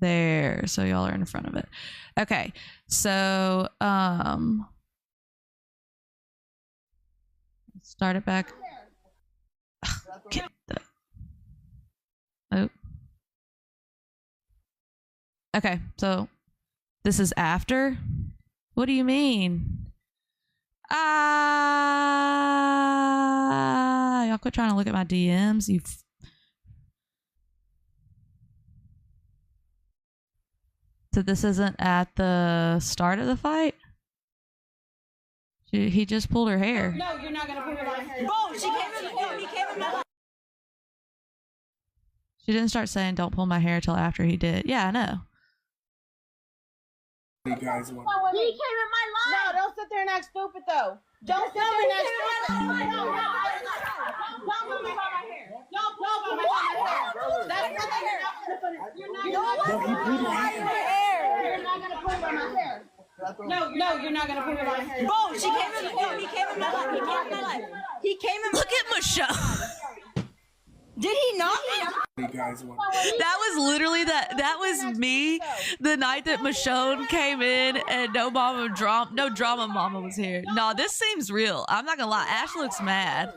there. So y'all are in front of it. Okay. So start it back. Oh. Okay, so this is after? What do you mean? Y'all quit trying to look at my DMs, you So this isn't at the start of the fight? He just pulled her hair. No, you're not gonna pull my hair. Boom! He came in my life. She didn't start saying don't pull my hair till after he did. Yeah, I know. You guys want... He came in my life. No, don't sit there and act stupid though. Don't sit there and act stupid. Don't pull me by my hair. Don't pull me by my hair. That's not the hair. You're not gonna pull by my hair. No, you're not gonna pull by my hair. Boom! He came in my life. He came in. Look at Michelle. Did he not? You guys want... That was literally that was me the night that Michonne came in and no drama mama was here. No, this seems real. I'm not gonna lie. Ash looks mad.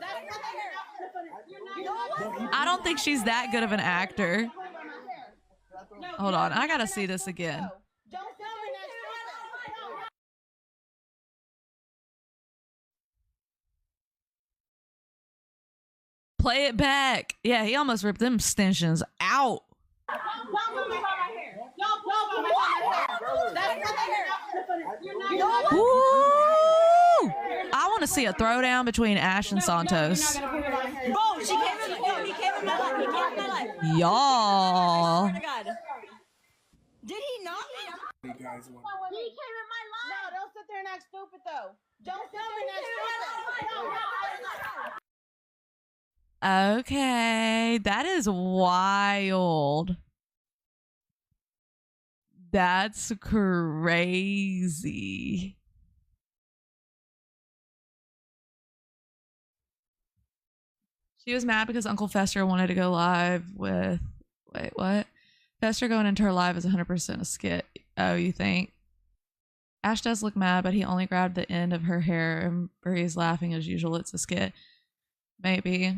I don't think she's that good of an actor. Hold on, I gotta see this again. Play it back. Yeah, he almost ripped them extensions out. Woo! I want to see a throwdown between Ash and Santos. Y'all. Did he not? You guys want... He came in my life. No, don't sit there and act stupid though. Don't sit there and act stupid. Okay, that is wild. That's crazy. She was mad because Uncle Fester wanted to go live with... Wait, what? Fester going into her live is 100% a skit. Oh, you think? Ash does look mad, but he only grabbed the end of her hair and Bree's laughing as usual. It's a skit. Maybe.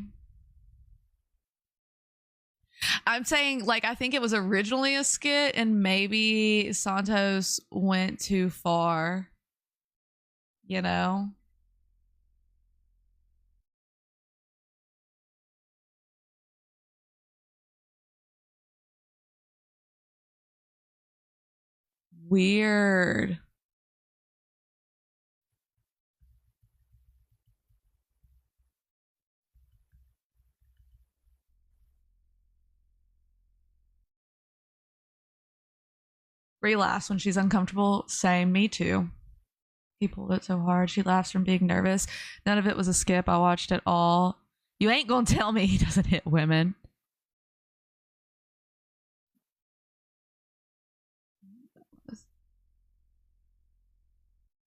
I'm saying, like, I think it was originally a skit and maybe Santos went too far. You know? Weird. Bree laughs when she's uncomfortable. Same, me too. He pulled it so hard. She laughs from being nervous. None of it was a skip. I watched it all. You ain't gonna tell me he doesn't hit women.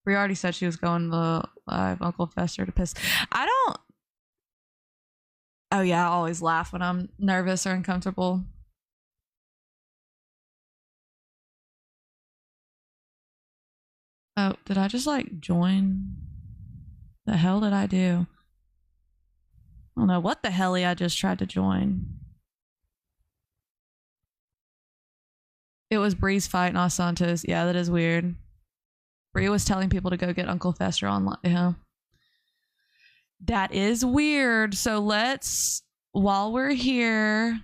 Bree already said she was going to live Uncle Fester to piss. I don't... Oh yeah, I always laugh when I'm nervous or uncomfortable. Oh, did I just like join? The hell did I do? I don't know what the hell I just tried to join. It was Bree's fight, not Santos. Yeah, that is weird. Bree was telling people to go get Uncle Fester online. Yeah. That is weird. So let's, while we're here.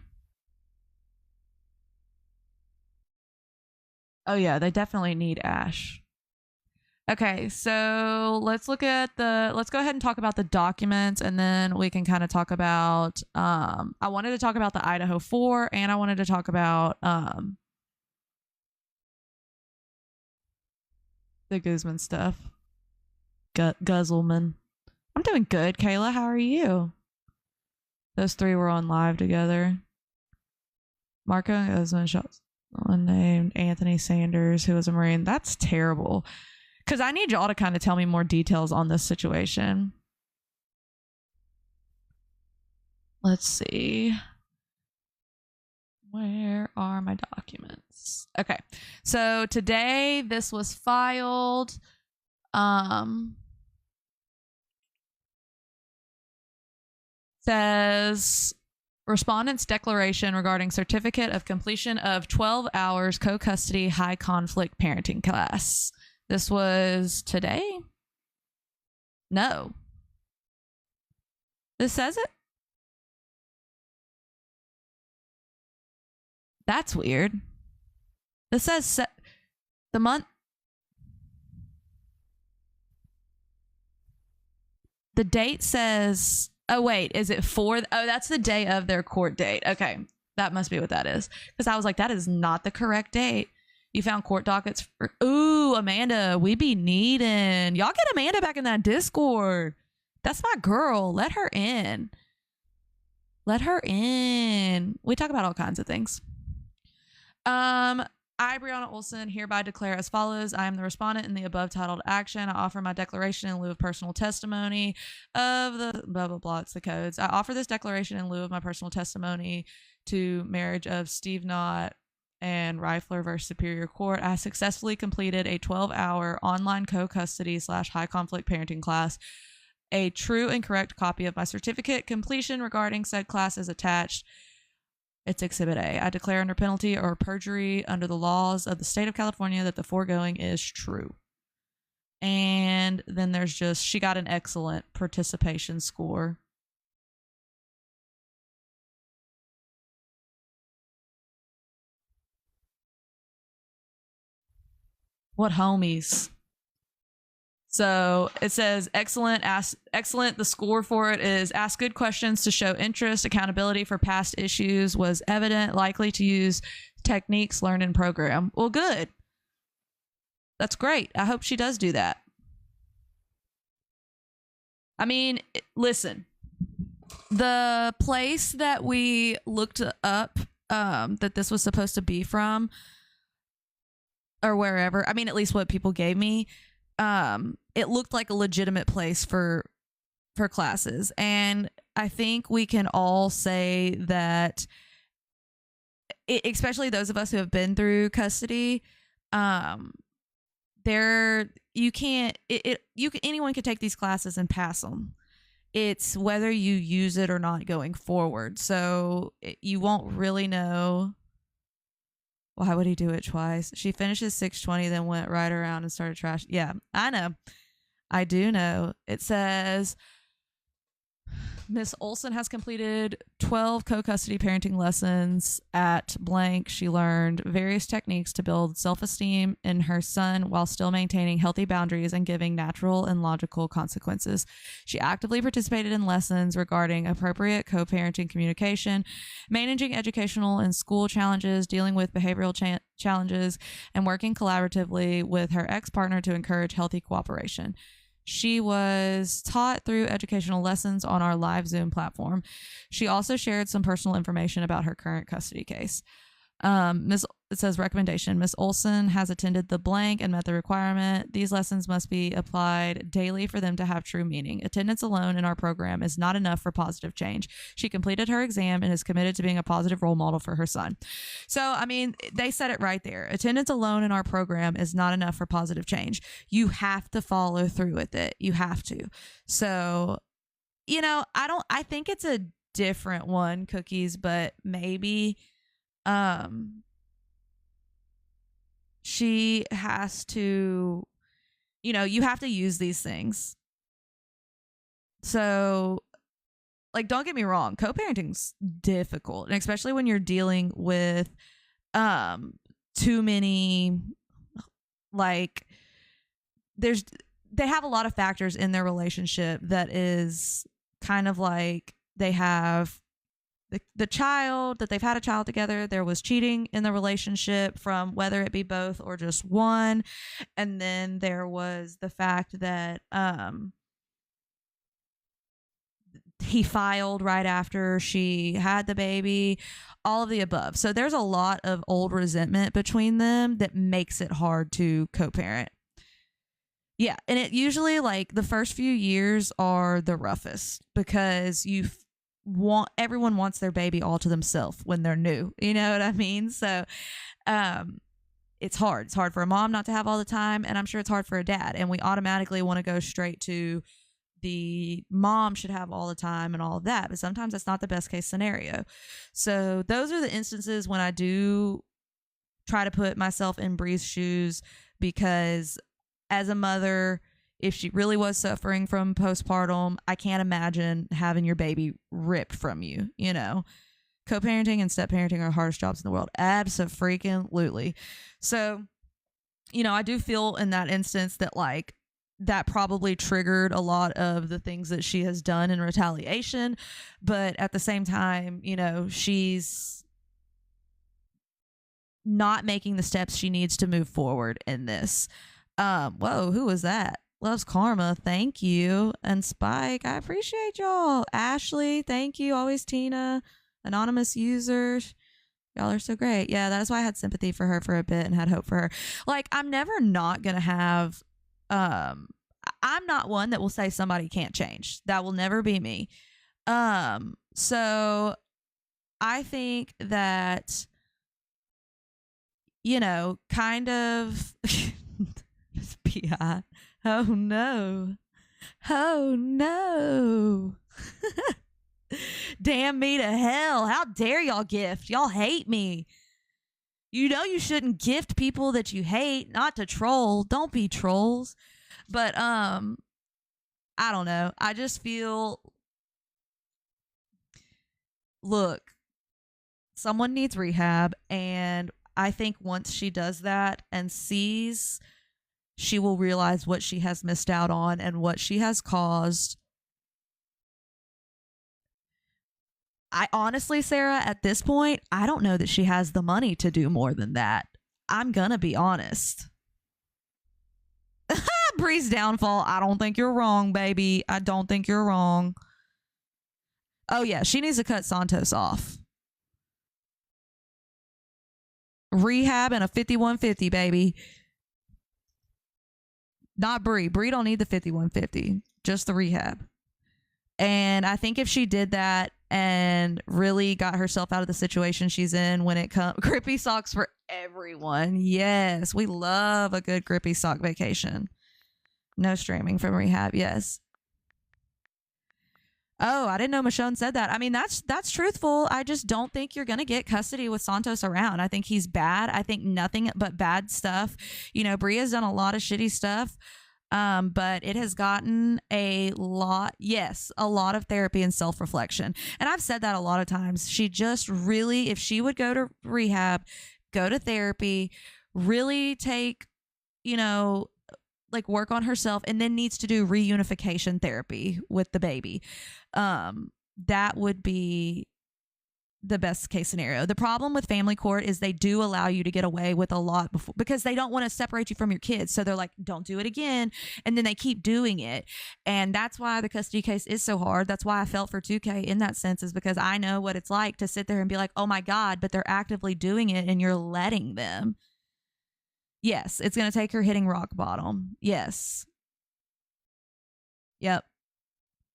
Oh yeah, they definitely need Ash. Okay, so let's look at let's go ahead and talk about the documents and then we can kind of talk about, I wanted to talk about the Idaho 4 and I wanted to talk about, the Guzman stuff. Guzzleman. I'm doing good, Kayla. How are you? Those three were on live together. Marco and Guzman shot someone named Anthony Sanders, who was a Marine. That's terrible. Because I need y'all to kind of tell me more details on this situation. Let's see. Where are my documents? Okay. So today this was filed. Says respondent's declaration regarding certificate of completion of 12 hours co-custody high conflict parenting class. This was today? No. This says it? That's weird. This says the month. The date says, oh, wait, is it for? Oh, that's the day of their court date. Okay. That must be what that is. Because I was like, that is not the correct date. You found court dockets for. Ooh, Amanda, we be needing. Y'all get Amanda back in that Discord. That's my girl. Let her in. Let her in. We talk about all kinds of things. I, Brianna Olson, hereby declare as follows. I am the respondent in the above titled action. I offer my declaration in lieu of personal testimony of the blah, blah, blah. It's the codes. I offer this declaration in lieu of my personal testimony to marriage of Steve Knott and Reifler versus Superior Court. I successfully completed a 12-hour online co-custody / high conflict parenting class. A true and correct copy of my certificate completion regarding said class is attached. It's Exhibit A. I declare under penalty or perjury under the laws of the state of California that the foregoing is true. And then there's just, she got an excellent participation score. What homies? So it says excellent, excellent. The score for it is ask good questions to show interest. Accountability for past issues was evident. Likely to use techniques learned in program. Well, good. That's great. I hope she does do that. I mean, listen, the place that we looked up that this was supposed to be from or wherever, I mean, at least what people gave me, it looked like a legitimate place for classes. And I think we can all say that especially those of us who have been through custody, anyone could take these classes and pass them. It's whether you use it or not going forward. So you won't really know. Why would he do it twice? She finishes 6:20, then went right around and started trash. Yeah, I know. I do know. It says Miss Olson has completed 12 co-custody parenting lessons at blank. She learned various techniques to build self-esteem in her son while still maintaining healthy boundaries and giving natural and logical consequences. She actively participated in lessons regarding appropriate co-parenting communication, managing educational and school challenges, dealing with behavioral challenges, and working collaboratively with her ex-partner to encourage healthy cooperation. She was taught through educational lessons on our live Zoom platform. She also shared some personal information about her current custody case. It says recommendation. Miss Olson has attended the blank and met the requirement. These lessons must be applied daily for them to have true meaning. Attendance alone in our program is not enough for positive change. She completed her exam and is committed to being a positive role model for her son. So, I mean, they said it right there. Attendance alone in our program is not enough for positive change. You have to follow through with it. You have to. So, you know, I think it's a different one, Cookies, but maybe she has to, you have to use these things. So, like, don't get me wrong, co-parenting's difficult, and especially when you're dealing with too many, like, they have a lot of factors in their relationship that is kind of like they have the child, that they've had a child together. There was cheating in the relationship from whether it be both or just one. And then there was the fact that he filed right after she had the baby, all of the above. So there's a lot of old resentment between them that makes it hard to co-parent. Yeah, and it usually, like, the first few years are the roughest because everyone wants their baby all to themselves when they're new. You know what I mean? So it's hard. It's hard for a mom not to have all the time, and I'm sure it's hard for a dad. And we automatically want to go straight to the mom should have all the time and all of that. But sometimes that's not the best case scenario. So those are the instances when I do try to put myself in Bree's shoes, because as a mother, if she really was suffering from postpartum, I can't imagine having your baby ripped from you, you know. Co-parenting and step-parenting are the hardest jobs in the world. Abso-freaking-lutely. So, you know, I do feel in that instance that, like, that probably triggered a lot of the things that she has done in retaliation. But at the same time, you know, she's not making the steps she needs to move forward in this. Whoa, who was that? Loves Karma, thank you. And Spike, I appreciate y'all. Ashley, thank you. Always Tina. Anonymous users. Y'all are so great. Yeah, that's why I had sympathy for her for a bit and had hope for her. Like, I'm never not going to have, I'm not one that will say somebody can't change. That will never be me. So I think that, you know, kind of, PI. Oh no. Oh no. Damn me to hell. How dare y'all gift? Y'all hate me. You know you shouldn't gift people that you hate, not to troll. Don't be trolls. But I don't know. I just feel, look, someone needs rehab, and I think once she does that and sees, she will realize what she has missed out on and what she has caused. I honestly, Sarah, at this point, I don't know that she has the money to do more than that. I'm gonna be honest. Bree's downfall. I don't think you're wrong, baby. I don't think you're wrong. Oh yeah, she needs to cut Santos off. Rehab and a 5150, baby. Not Bree. Bree don't need the 5150. Just the rehab. And I think if she did that and really got herself out of the situation she's in when it comes, grippy socks for everyone. Yes, we love a good grippy sock vacation. No streaming from rehab. Yes. Oh, I didn't know Michonne said that. I mean, that's truthful. I just don't think you're going to get custody with Santos around. I think he's bad. I think nothing but bad stuff. You know, Bria's done a lot of shitty stuff. But it has gotten a lot of therapy and self-reflection. And I've said that a lot of times. She just really, if she would go to rehab, go to therapy, really take, you know, like work on herself, and then needs to do reunification therapy with the baby. That would be the best case scenario. The problem with family court is they do allow you to get away with a lot before, because they don't want to separate you from your kids. So they're like, don't do it again. And then they keep doing it. And that's why the custody case is so hard. That's why I felt for 2K in that sense, is because I know what it's like to sit there and be like, oh my God, but they're actively doing it and you're letting them. Yes, it's going to take her hitting rock bottom. Yes. Yep.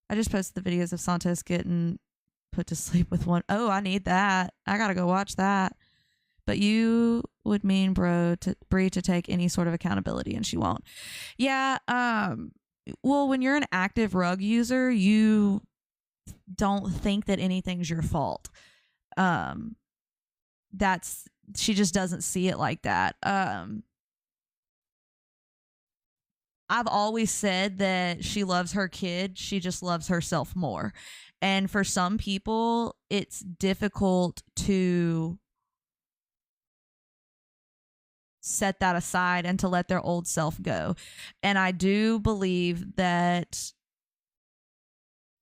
I just posted the videos of Santos getting put to sleep with one. Oh, I need that. I gotta go watch that. But you would mean Bree to take any sort of accountability, and she won't. Yeah. Well, when you're an active rug user, you don't think that anything's your fault. She just doesn't see it like that. I've always said that she loves her kid. She just loves herself more. And for some people, it's difficult to set that aside and to let their old self go. And I do believe that,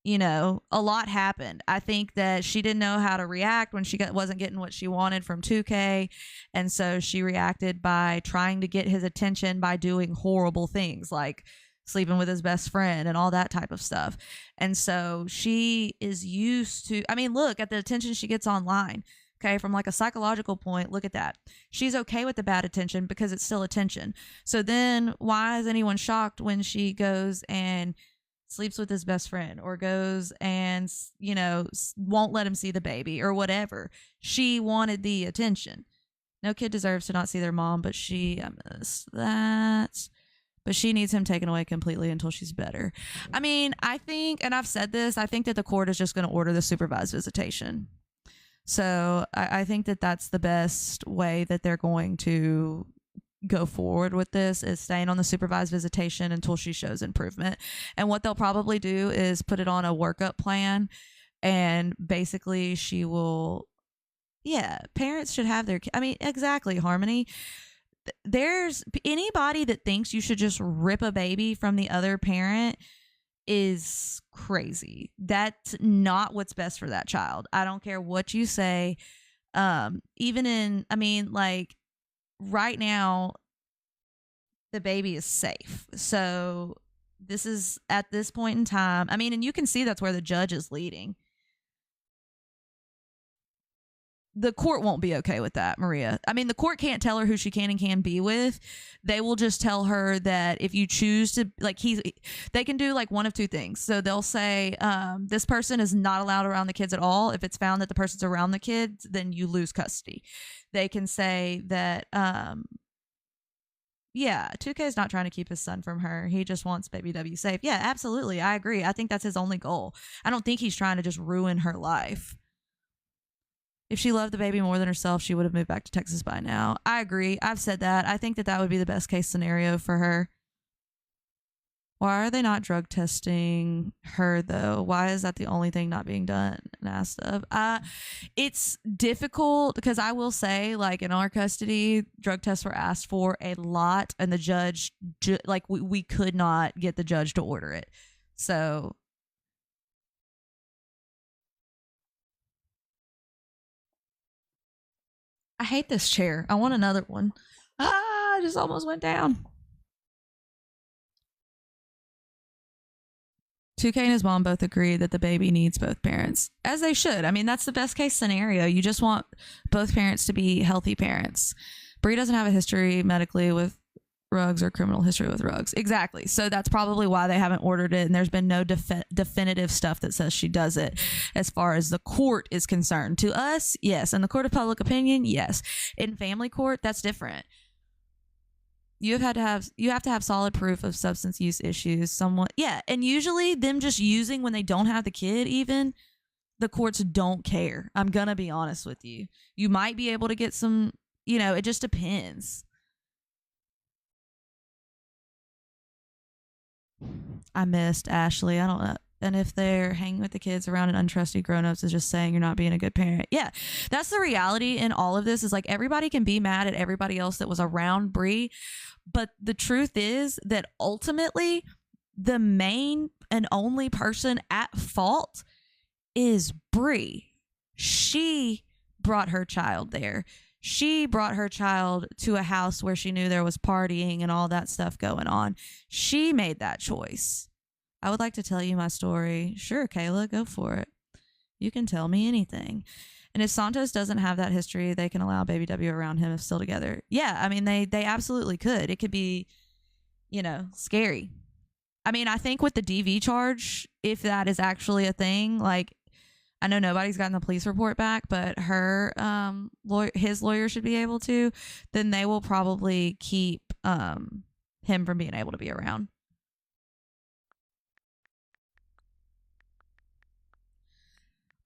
you know, a lot happened. I think that she didn't know how to react when she wasn't getting what she wanted from 2K. And so she reacted by trying to get his attention by doing horrible things like sleeping with his best friend and all that type of stuff. And so she is used to, I mean, look at the attention she gets online. Okay, from like a psychological point, look at that. She's okay with the bad attention because it's still attention. So then why is anyone shocked when she goes and sleeps with his best friend or goes and, won't let him see the baby or whatever. She wanted the attention. No kid deserves to not see their mom, but I miss that. But she needs him taken away completely until she's better. I mean, I think, and I've said this, I think that the court is just going to order the supervised visitation. So I think that that's the best way that they're going to go forward with this, is staying on the supervised visitation until she shows improvement. And what they'll probably do is put it on a workup plan, and basically she will, parents should have their, I mean, exactly, Harmony. There's anybody that thinks you should just rip a baby from the other parent is crazy. That's not what's best for that child. I don't care what you say. Like right now, the baby is safe. So this is at this point in time. I mean, and you can see that's where the judge is leading. The court won't be okay with that, Maria. I mean, the court can't tell her who she can and can't be with. They will just tell her that if you choose to, like, they can do like one of two things. So they'll say, this person is not allowed around the kids at all. If it's found that the person's around the kids, then you lose custody. They can say that, 2K is not trying to keep his son from her. He just wants baby W safe. Yeah, absolutely. I agree. I think that's his only goal. I don't think he's trying to just ruin her life. If she loved the baby more than herself, she would have moved back to Texas by now. I agree. I've said that. I think that would be the best case scenario for her. Why are they not drug testing her, though? Why is that the only thing not being done and asked of? It's difficult because I will say, like, in our custody, drug tests were asked for a lot, and the judge, we could not get the judge to order it. So I hate this chair. I want another one. I just almost went down. 2K and his mom both agree that the baby needs both parents, as they should. I mean, that's the best case scenario. You just want both parents to be healthy parents. Bree doesn't have a history medically with Ruggs or criminal history with Ruggs. Exactly. So that's probably why they haven't ordered it. And there's been no definitive stuff that says she does it as far as the court is concerned. To us, yes. In the court of public opinion, yes. In family court, that's different. You have to have solid proof of substance use issues. And usually them just using when they don't have the kid, even the courts don't care. I'm gonna be honest with you. You might be able to get some, it just depends. I missed Ashley. I don't know. And if they're hanging with the kids around an untrusty grown-ups is just saying you're not being a good parent. Yeah, that's the reality in all of this, is like everybody can be mad at everybody else that was around Bree. But the truth is that ultimately the main and only person at fault is Bree. She brought her child there. She brought her child to a house where she knew there was partying and all that stuff going on. She made that choice. I would like to tell you my story. Sure, Kayla, go for it. You can tell me anything. And if Santos doesn't have that history, they can allow baby W around him if still together. Yeah, I mean, they absolutely could. It could be, scary. I mean, I think with the DV charge, if that is actually a thing, like, I know nobody's gotten the police report back, but his lawyer should be able to, then they will probably keep him from being able to be around.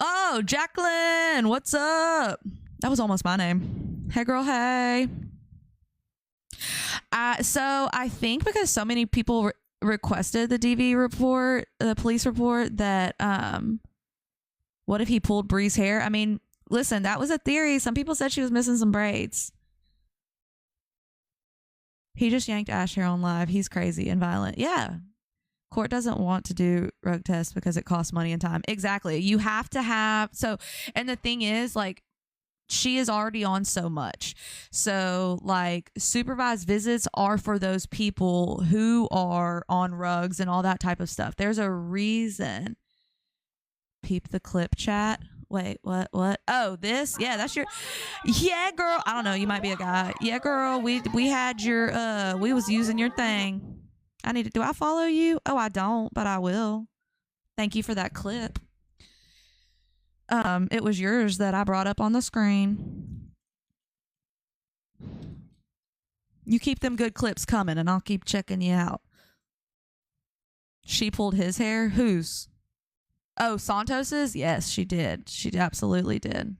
Oh, Jacqueline, what's up? That was almost my name. Hey, girl, hey. So I think because so many people requested the DV report, the police report, that what if he pulled Bree's hair? I mean, listen, that was a theory. Some people said she was missing some braids. He just yanked Ash hair on live. He's crazy and violent. Yeah. Court doesn't want to do rug tests because it costs money and time. Exactly. You have to have, and the thing is, like, she is already on so much. So, like, supervised visits are for those people who are on rugs and all that type of stuff. There's a reason. Peep the clip, chat. Wait, what? Oh, this? Yeah, that's your... Yeah, girl. I don't know. You might be a guy. Yeah, girl. We had your... we was using your thing. I need to. Do I follow you? Oh, I don't, but I will. Thank you for that clip. It was yours that I brought up on the screen. You keep them good clips coming, and I'll keep checking you out. She pulled his hair? Whose? Oh, Santos's? Yes, she did. She absolutely did.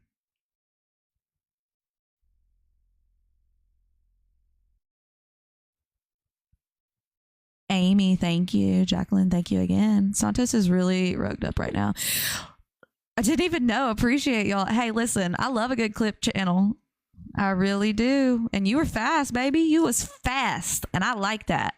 Amy, thank you. Jacqueline, thank you again. Santos is really rugged up right now. I didn't even know. Appreciate y'all. Hey, listen, I love a good clip channel. I really do. And you were fast, baby. You was fast. And I like that.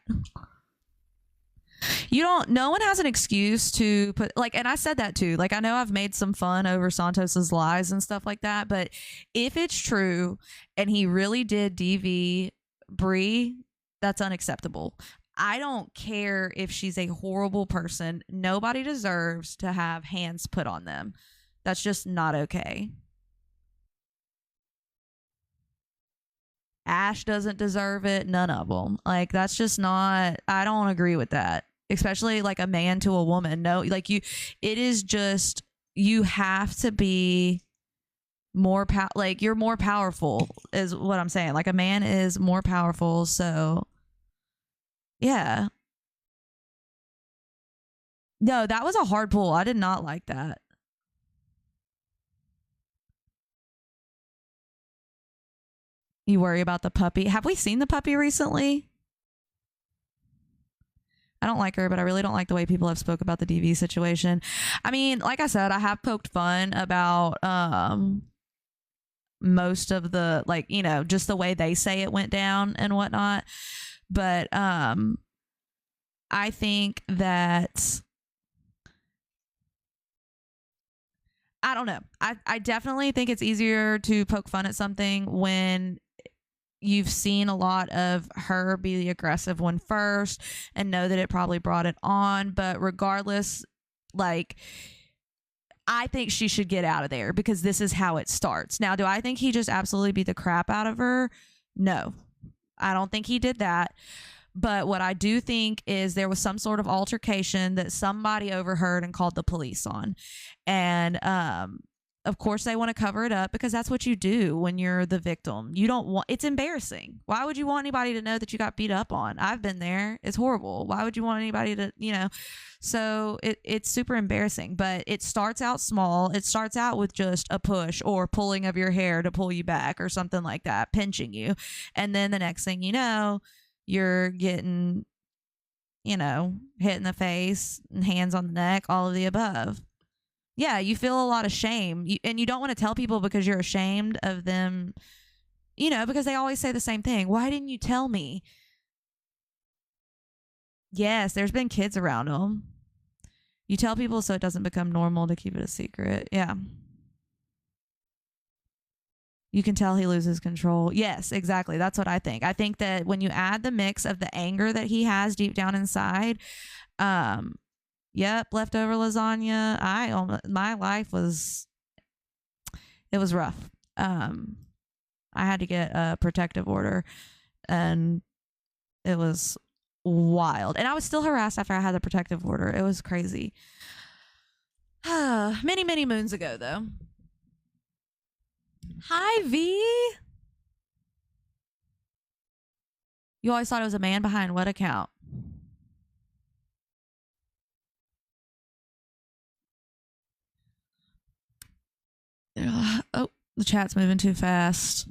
No one has an excuse to put, like, and I said that too. Like, I know I've made some fun over Santos's lies and stuff like that, but if it's true and he really did DV Bree, that's unacceptable. I don't care if she's a horrible person. Nobody deserves to have hands put on them. That's just not okay. Ash doesn't deserve it. None of them. Like, that's just not, I don't agree with that. Especially like a man to a woman. No, like it is just, you have to be more, like you're more powerful is what I'm saying. Like a man is more powerful. So yeah. No, that was a hard pull. I did not like that. You worry about the puppy. Have we seen the puppy recently? I don't like her, but I really don't like the way people have spoke about the DV situation. I mean, like I said, I have poked fun about most of the, like, you know, just the way they say it went down and whatnot. But I think that, I don't know. I definitely think it's easier to poke fun at something when you've seen a lot of her be the aggressive one first and know that it probably brought it on. But regardless, like, I think she should get out of there because this is how it starts. Now, do I think he just absolutely beat the crap out of her? No, I don't think he did that. But what I do think is there was some sort of altercation that somebody overheard and called the police on. And of course they want to cover it up because that's what you do when you're the victim. You don't want, it's embarrassing. Why would you want anybody to know that you got beat up on? I've been there. It's horrible. Why would you want anybody to, you know? So it's super embarrassing, but it starts out small. It starts out with just a push or pulling of your hair to pull you back or something like that, pinching you. And then the next thing you know, you're getting, you know, hit in the face and hands on the neck, all of the above. Yeah, you feel a lot of shame. And you don't want to tell people because you're ashamed of them, you know, because they always say the same thing. Why didn't you tell me? Yes, there's been kids around them. You tell people so it doesn't become normal to keep it a secret. Yeah. You can tell he loses control. Yes, exactly. That's what I think. I think that when you add the mix of the anger that he has deep down inside, yep, leftover lasagna. My life was, it was rough. I had to get a protective order and it was wild. And I was still harassed after I had the protective order. It was crazy. Many, many moons ago, though. Hi, V. You always thought it was a man behind what account? Oh, the chat's moving too fast.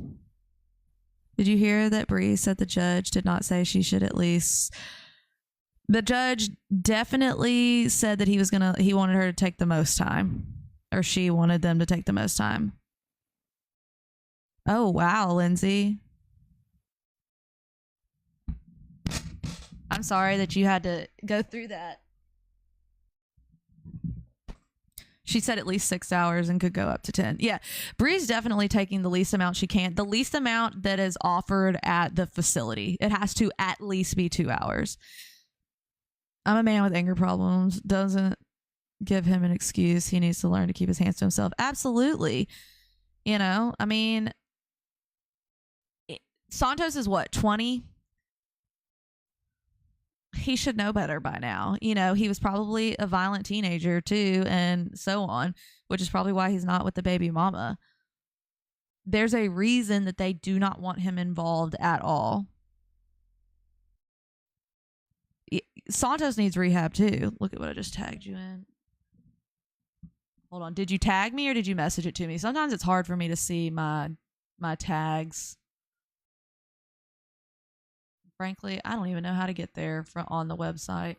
Did you hear that Bree said the judge did not say she should at least... The judge definitely said that he wanted her to take the most time. Or she wanted them to take the most time. Oh, wow, Lindsay. I'm sorry that you had to go through that. She said at least 6 hours and could go up to 10. Yeah, Bree's definitely taking the least amount she can. The least amount that is offered at the facility. It has to at least be 2 hours. I'm a man with anger problems. Doesn't give him an excuse. He needs to learn to keep his hands to himself. Absolutely. You know, I mean, Santos is what, 20? he should know better by now. You know, he was probably a violent teenager too, and so on, which is probably why he's not with the baby mama. There's a reason that they do not want him involved at all. Santos needs rehab too. Look at what I just tagged you in. Hold on. Did you tag me or did you message it to me? Sometimes it's hard for me to see my tags. Frankly, I don't even know how to get there on the website.